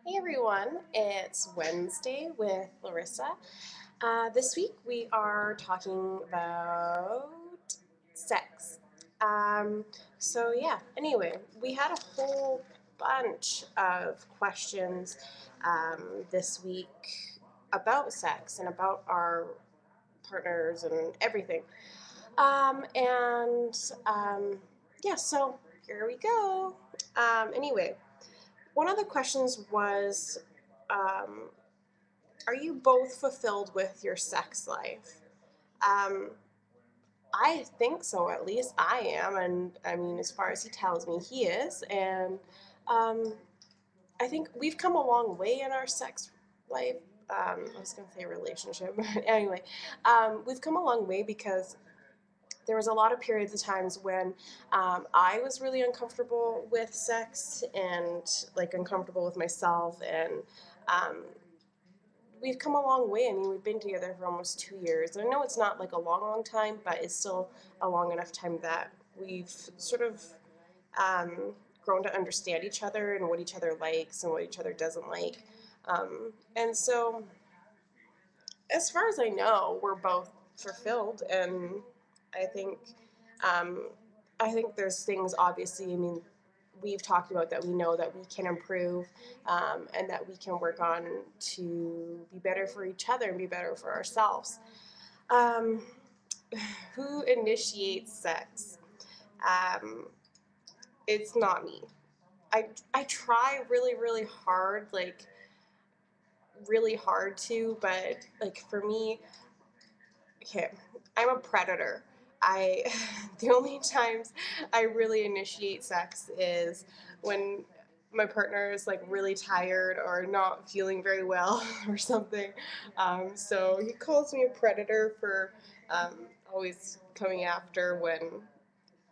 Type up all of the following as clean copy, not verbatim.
Hey everyone, it's Wednesday with Larissa. This week we are talking about sex. Um, anyway, we had a whole bunch of questions this week about sex and about our partners and everything. Um, and so here we go. Anyway, one of the questions was, um, are you both fulfilled with your sex life? Um, I think so, at least I am. And I mean, as far as he tells me, he is. And um, I think we've come a long way in our sex life. I was going to say relationship, but anyway, we've come a long way because there was a lot of periods of times when I was really uncomfortable with sex and like uncomfortable with myself, and um, we've come a long way. I mean, we've been together for almost 2 years. And I know it's not like a long, long time, but it's still a long enough time that we've sort of um, grown to understand each other and what each other likes and what each other doesn't like. And so, as far as I know, we're both fulfilled, and I think, um, I think there's things. Obviously, I mean, we've talked about that we know that we can improve, and that we can work on to be better for each other and be better for ourselves. Um, who initiates sex? Um, it's not me. I try really really hard, like really hard to, but like for me, okay, I'm a predator. I the only times I really initiate sex is when my partner is like really tired or not feeling very well or something. So he calls me a predator for always coming after when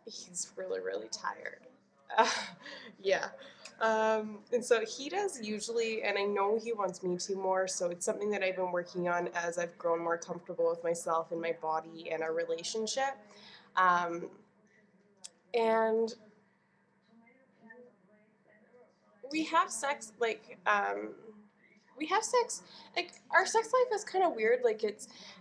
he's really really tired. Uh, yeah. And so he does usually, and I know he wants me to more, so it's something that I've been working on as I've grown more comfortable with myself and my body and our relationship. Um, and we have sex we have sex, like our sex life is kind of weird. Like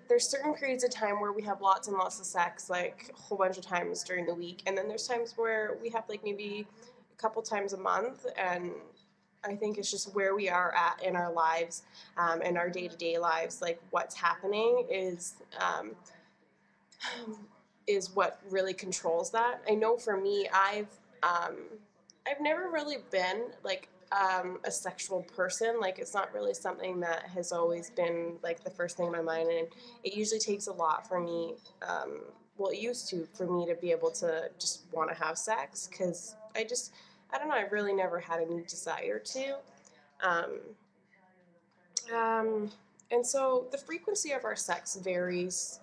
there's certain periods of time where we have lots and lots of sex, like a whole bunch of times during the week, and then there's times where we have like maybe a couple times a month. And I think it's just where we are at in our lives, in our day-to-day lives, like what's happening is what really controls that. I know for me, I've never really been like a sexual person. Like it's not really something that has always been like the first thing in my mind, and it usually takes a lot for me. Well, it used to for me to be able to just want to have sex because I don't know, I really never had any desire to. Um, um, and so the frequency of our sex varies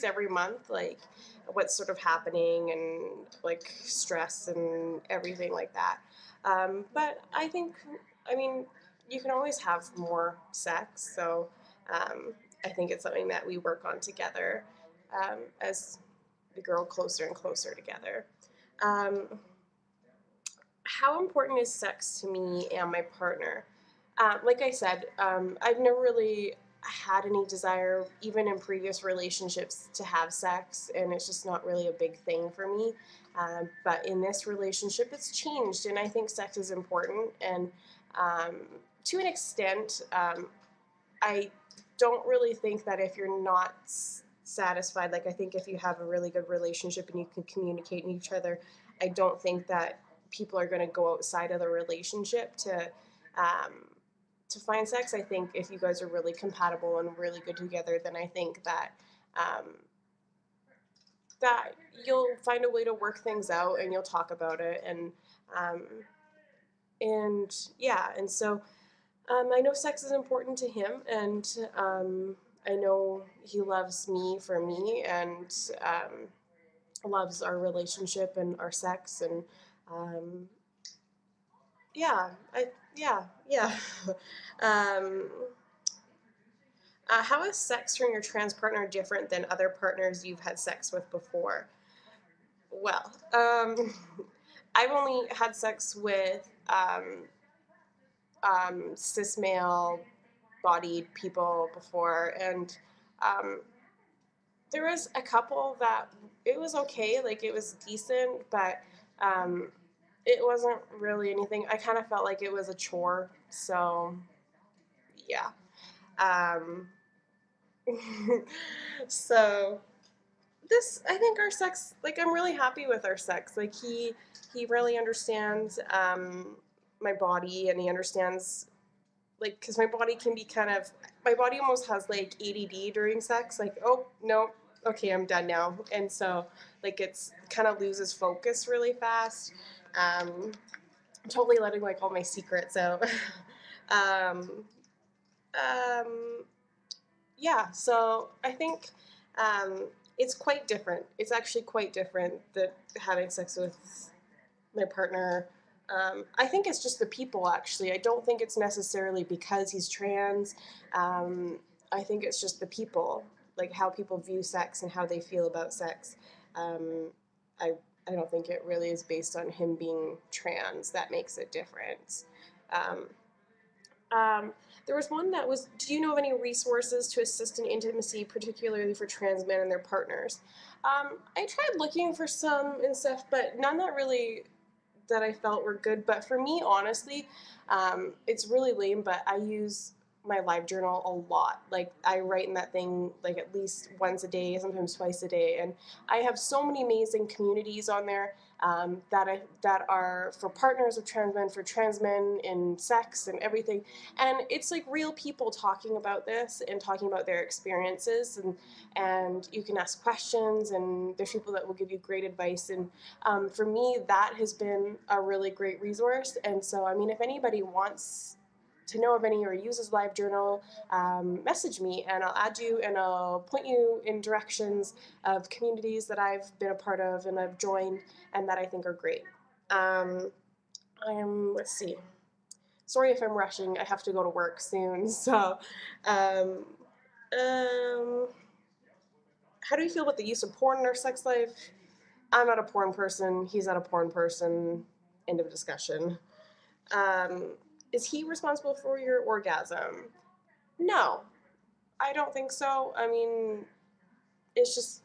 every month, like what's sort of happening and like stress and everything like that. But I think, I mean, you can always have more sex, so um, I think it's something that we work on together, as we grow closer and closer together. Um, how important is sex to me and my partner? Like I said, I've never really had any desire, even in previous relationships, to have sex, and it's just not really a big thing for me. But in this relationship, it's changed, and I think sex is important. And um, to an extent, I don't really think that if you're not satisfied, like I think if you have a really good relationship and you can communicate with each other, I don't think that people are going to go outside of the relationship um, to find sex. I think if you guys are really compatible and really good together, then I think um, that you'll find a way to work things out and you'll talk about it. Um, and yeah, and so I know sex is important to him, and I know he loves me for me, and loves our relationship and our sex, and um, yeah, yeah. um, how is sex from your trans partner different than other partners you've had sex with before? Well, I've only had sex with cis male bodied people before, and um, there was a couple that it was okay, like it was decent, but um, it wasn't really anything. I kind of felt like it was a chore, so yeah. Um, so this, I think our sex, like I'm really happy with our sex. Like he really understands my body, and he understands, like, because my body can be kind of, my body almost has like ADD during sex, like, oh no, okay, I'm done now. And so like it's kind of loses focus really fast. I'm totally letting like all my secrets out. um, um, yeah, so I think it's quite different. It's actually quite different that having sex with my partner. I think it's just the people, actually. I don't think it's necessarily because he's trans. I think it's just the people, like how people view sex and how they feel about sex. Um, I, I don't think it really is based on him being trans. That makes it different. Um, um, there was one that was, do you know of any resources to assist in intimacy, particularly for trans men and their partners? I tried looking for some and stuff, but none that really that I felt were good. But for me, honestly, it's really lame, but I use my live journal a lot. Like I write in that thing like at least once a day, sometimes twice a day, and I have so many amazing communities on there that are for partners of trans men in sex and everything, and it's like real people talking about this and talking about their experiences, and you can ask questions, and there's people that will give you great advice, and for me, that has been a really great resource. And so, I mean, if anybody wants to know of any or uses LiveJournal, message me and I'll add you and I'll point you in directions of communities that I've been a part of and I've joined and that I think are great. Let's see. Sorry if I'm rushing. I have to go to work soon. So, um, um, how do you feel about the use of porn in our sex life? I'm not a porn person. He's not a porn person. End of discussion. Um, is he responsible for your orgasm? No, I don't think so. I mean, it's just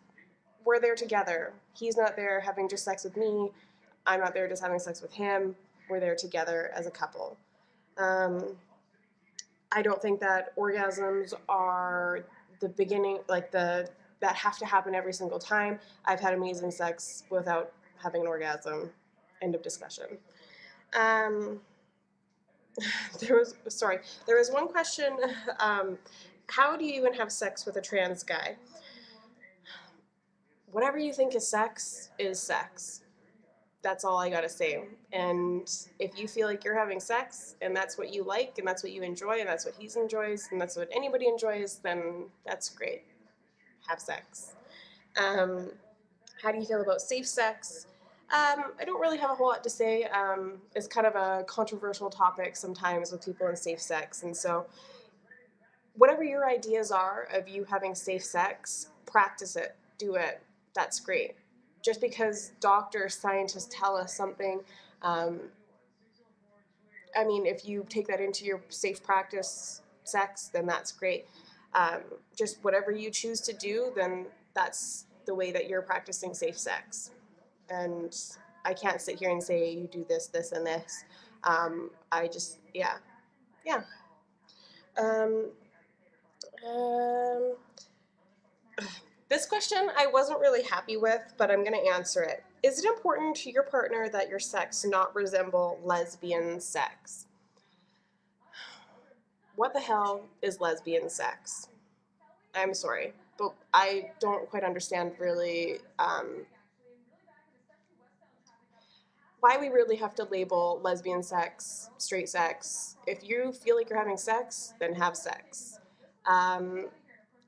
we're there together. He's not there having just sex with me. I'm not there just having sex with him. We're there together as a couple. Um, I don't think that orgasms are the beginning, like that have to happen every single time. I've had amazing sex without having an orgasm. End of discussion. Um, there was one question. Um, how do you even have sex with a trans guy? Whatever you think is sex. That's all I gotta say. And if you feel like you're having sex and that's what you like and that's what you enjoy and that's what he enjoys and that's what anybody enjoys, then that's great. Have sex. Um, how do you feel about safe sex? I don't really have a whole lot to say. It's kind of a controversial topic sometimes with people in safe sex. And so, whatever your ideas are of you having safe sex, practice it, do it. That's great. Just because doctors, scientists tell us something, um, I mean, if you take that into your safe practice sex, then that's great. Just whatever you choose to do, then that's the way that you're practicing safe sex. And I can't sit here and say you do this, this, and this. I just, yeah, yeah. Um, um, this question I wasn't really happy with, but I'm going to answer it. Is it important to your partner that your sex not resemble lesbian sex? What the hell is lesbian sex? I'm sorry, but I don't quite understand really why we really have to label lesbian sex, straight sex. If you feel like you're having sex, then have sex. Um,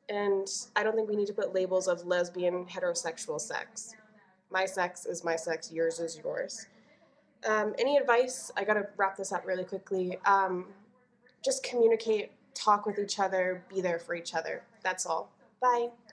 and I don't think we need to put labels of lesbian, heterosexual sex. My sex is my sex, yours is yours. Any advice? I gotta wrap this up really quickly. Just communicate, talk with each other, be there for each other. That's all. Bye.